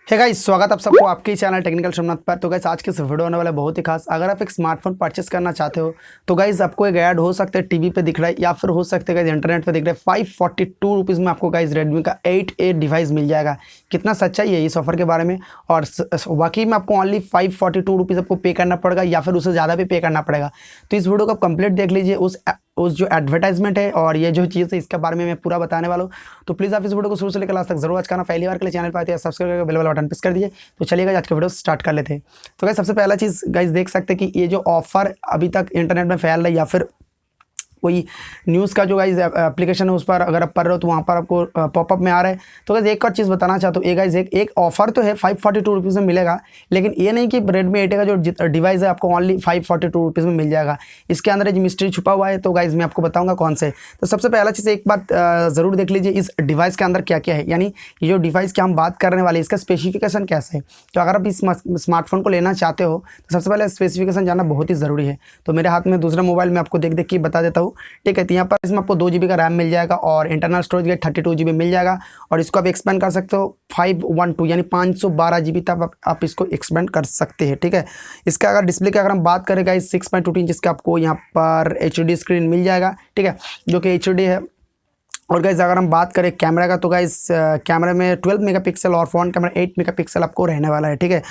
Hey guys, स्वागत आप सबको आपके चैनल टेक्निकल सोमनाथ पर। तो गाइस आज के इस वीडियो होने वाला बहुत ही खास। अगर आप एक स्मार्टफोन परचेस करना चाहते हो तो गाइस आपको एक ऐड हो सकता है टीवी पे दिख रहा है या फिर हो सकता है गाइस इंटरनेट पे दिख रहा है। 542 रुपीज़ में आपको गाइस रेडमी का 8A डिवाइस मिल जाएगा। कितना सच्चाई है इस ऑफर के बारे में, और वाकई में आपको ओनली 542 रुपीज़ आपको पे करना पड़ेगा या फिर उससे ज़्यादा भी पे करना पड़ेगा। तो इस वीडियो को आप कंप्लीट देख लीजिए। उस जो एडवर्टाइजमेंट है और ये जो चीज़ है इसके बारे में मैं पूरा बताने वाला हूँ। तो प्लीज़ आप इस वीडियो को शुरू से लेकर लास्ट तक जरूर वॉच करना। पहली बार के लिए चैनल पर आते हैं सब्सक्राइब करके बेल वाला बटन प्रेस कर दीजिए। तो चलिएगा आज का वीडियो स्टार्ट कर लेते हैं। तो गाइस सबसे पहला चीज़ गाइस देख सकते हैं कि ये जो ऑफर अभी तक इंटरनेट में फैल रहा है या फिर कोई न्यूज़ का जो गाइस एप्लीकेशन है उस पर अगर आप पढ़ रहे हो तो वहाँ पर आपको पॉपअप में आ रहा है। तो गाइस एक और चीज़ बताना चाहता हूँ, गाइस एक ऑफर तो है 542 रुपीज़ में मिलेगा, लेकिन ये नहीं कि रेडमी 8 का जो डिवाइस है आपको ओनली 542 रुपीज़ में मिल जाएगा। इसके अंदर एक मिस्ट्री छुपा हुआ है। तो गाइस मैं आपको बताऊँगा कौन से। तो सबसे पहला चीज़ एक बात ज़रूर देख लीजिए, इस डिवाइस के अंदर क्या क्या है, यानी ये जो डिवाइस की हम बात करने वाले इसका स्पेसिफिकेशन कैसे है। तो अगर आप इस स्मार्टफोन को लेना चाहते हो तो सबसे पहले स्पेसिफिकेशन जानना बहुत ही ज़रूरी है। तो मेरे हाथ में दूसरा मोबाइल में आपको देख के बता देता हूँ, ठीक है। तो यहाँ पर इसमें आपको 2 GB का रैम मिल जाएगा और इंटरनल स्टोरेज 32 GB मिल जाएगा, और इसको आप एक्सपेंड कर सकते हो 512 यानी 512 GB तक आप इसको एक्सपेंड कर सकते हैं, ठीक है। इसका अगर डिस्प्ले की अगर हम बात करें गाइस 6.2 इंच का आपको यहाँ पर HD स्क्रीन मिल जाएगा, ठीक है, जो कि HD है। और गाइस अगर हम बात करें कैमरा का तो गाइस कैमरा में 12 मेगापिक्सल और फ्रंट कैमरा 8 मेगापिक्सल आपको रहने वाला है, ठीक है।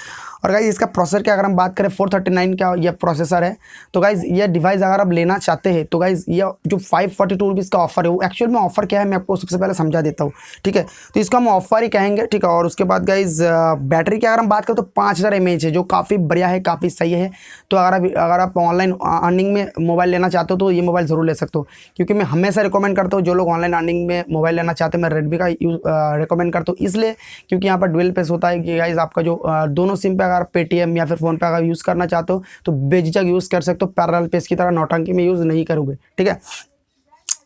और गाइस इसका प्रोसेसर की अगर हम बात करें 439 का यह प्रोसेसर है। तो गाइस ये डिवाइस अगर आप लेना चाहते हैं तो गाइस ये जो 542 रुपीज़ का ऑफर है वो एक्चुअल में ऑफर क्या है मैं आपको सबसे पहले समझा देता हूँ, ठीक है। तो इसको हम ऑफर ही कहेंगे, ठीक है। और उसके बाद गाइस बैटरी की अगर हम बात करें तो 5000 mAh है, जो काफ़ी बढ़िया है, काफ़ी सही है। तो अगर आप ऑनलाइन अर्निंग में मोबाइल लेना चाहते हो तो ये मोबाइल ज़रूर ले सकते हो, क्योंकि मैं हमेशा रिकमेंड करता हूँ जो लोग ऑनलाइन अर्निंग में मोबाइल लेना चाहते हैं मैं रेडमी का यूज़ रिकमेंड करता हूँ, इसलिए क्योंकि यहाँ पर डुअल पेस होता है कि गाइस आपका जो दोनों सिम पे अगर पेटीएम या फिर फ़ोन पे अगर यूज़ करना चाहते हो तो बेझिझक यूज़ कर सकते हो, पैरेलल पेस की तरह नौटंकी में यूज़ नहीं करोगे, ठीक है।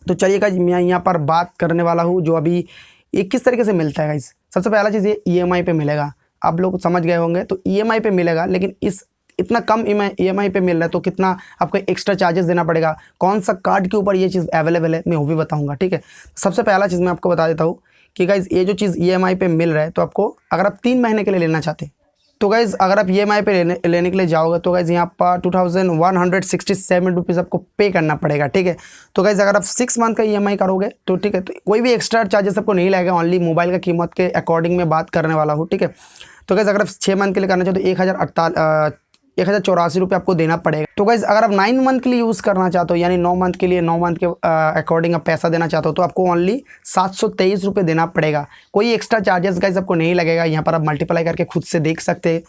तो चलिए गाइस मैं यहाँ पर बात करने वाला हूँ जो अभी ये किस तरीके से मिलता है गाइस। सबसे पहला चीज़ ये EMI पे मिलेगा, आप लोग समझ गए होंगे। तो EMI पे मिलेगा, लेकिन इतना कम EMI पे मिल रहा है तो कितना आपको एक्स्ट्रा चार्जेस देना पड़ेगा, कौन सा कार्ड के ऊपर ये चीज़ अवेलेबल है मैं वो भी बताऊंगा, ठीक है। सबसे पहला चीज़ मैं आपको बता देता हूँ कि गाइस ये जो चीज़ EMI पे मिल रहा है तो आपको अगर आप 3 महीने के लिए लेना चाहते हैं तो गाइज़ अगर आप EMI पे लेने के लिए जाओगे तो गाइज़ यहाँ पर 2167 रुपीज़ आपको पे करना पड़ेगा, ठीक है। तो गाइज़ अगर आप 6 मंथ का EMI करोगे तो ठीक है, तो कोई भी एक्स्ट्रा चार्जेस आपको नहीं लगेगा, ओनली मोबाइल का कीमत के अकॉर्डिंग में बात करने वाला हूँ, ठीक है। तो गाइज़ अगर आप 6 मंथ के लिए करना चाहते तो 1084 रुपये आपको देना पड़ेगा। तो गाइज़ अगर आप 9 मंथ के लिए यूज़ करना चाहते हो यानी 9 मंथ के लिए 9 मंथ के अकॉर्डिंग आप पैसा देना चाहते हो तो आपको ओनली 723 रुपये देना पड़ेगा। कोई एक्स्ट्रा चार्जेस गाइज़ आपको नहीं लगेगा, यहाँ पर आप मल्टीप्लाई करके खुद से देख सकते हैं।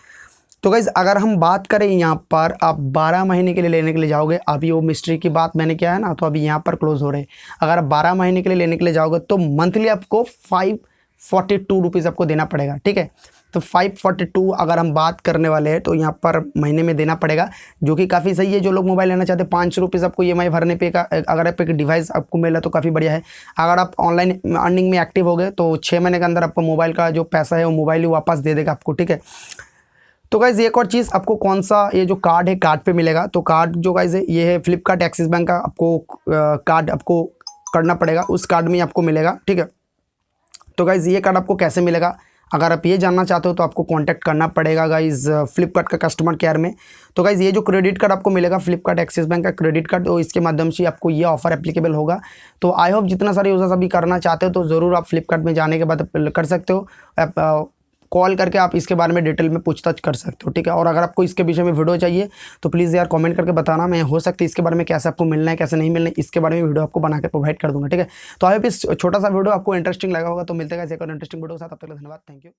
तो गाइज़ अगर हम बात करें यहाँ पर आप 12 महीने के लिए लेने के लिए जाओगे, अभी वो मिस्ट्री की बात मैंने किया है ना, तो अभी यहाँ पर क्लोज हो रहे हैं। अगर आप 12 महीने के लिए लेने के लिए जाओगे तो मंथली आपको 542 रुपीज़ आपको देना पड़ेगा, ठीक है। तो 542 अगर हम बात करने वाले हैं तो यहाँ पर महीने में देना पड़ेगा, जो कि काफ़ी सही है। जो लोग मोबाइल लेना चाहते हैं 500 रुपीज़ आपको EMI भरने पे का अगर आप एक डिवाइस आपको मिला तो काफ़ी बढ़िया है। अगर आप ऑनलाइन अर्निंग में एक्टिव हो गए तो 6 महीने के अंदर आपको मोबाइल का जो पैसा है वो मोबाइल ही वापस दे देगा आपको, ठीक है। तो गाइज़ एक और चीज़ आपको कौन सा ये जो कार्ड है कार्ड पे मिलेगा। तो कार्ड जो गाइज़ है ये है फ्लिपकार्ट एक्सिस बैंक का, आपको कार्ड आपको करना पड़ेगा, उस कार्ड में आपको मिलेगा, ठीक है। तो गाइज़ ये कार्ड आपको कैसे मिलेगा अगर आप ये जानना चाहते हो तो आपको कांटेक्ट करना पड़ेगा गाइज़ फ्लिपकार्ट का कस्टमर केयर में। तो गाइज़ ये जो क्रेडिट कार्ड आपको मिलेगा फ्लिपकार्ट एक्सिस बैंक का क्रेडिट कार्ड, तो इसके माध्यम से आपको ये ऑफर एप्लीकेबल होगा। तो आई होप जितना सारे यूजर्स अभी करना चाहते हो तो ज़रूर आप फ्लिपकार्ट में जाने के बाद कर सकते हो, कॉल करके आप इसके बारे में डिटेल में पूछताछ कर सकते हो, ठीक है। और अगर आपको इसके विषय में वीडियो चाहिए तो प्लीज़ यार कमेंट करके बताना, मैं हो सकती है इसके बारे में कैसे आपको मिलना है कैसे नहीं मिलना है इसके बारे में वीडियो आपको बना के प्रोवाइड कर दूंगा, ठीक है। तो आई होप इस छोटा सा वीडियो आपको इंटरेस्टिंग लगा होगा। तो मिलते हैं एक और इंटरेस्टिंग वीडियो के साथ, तब तक धन्यवाद, थैंक यू।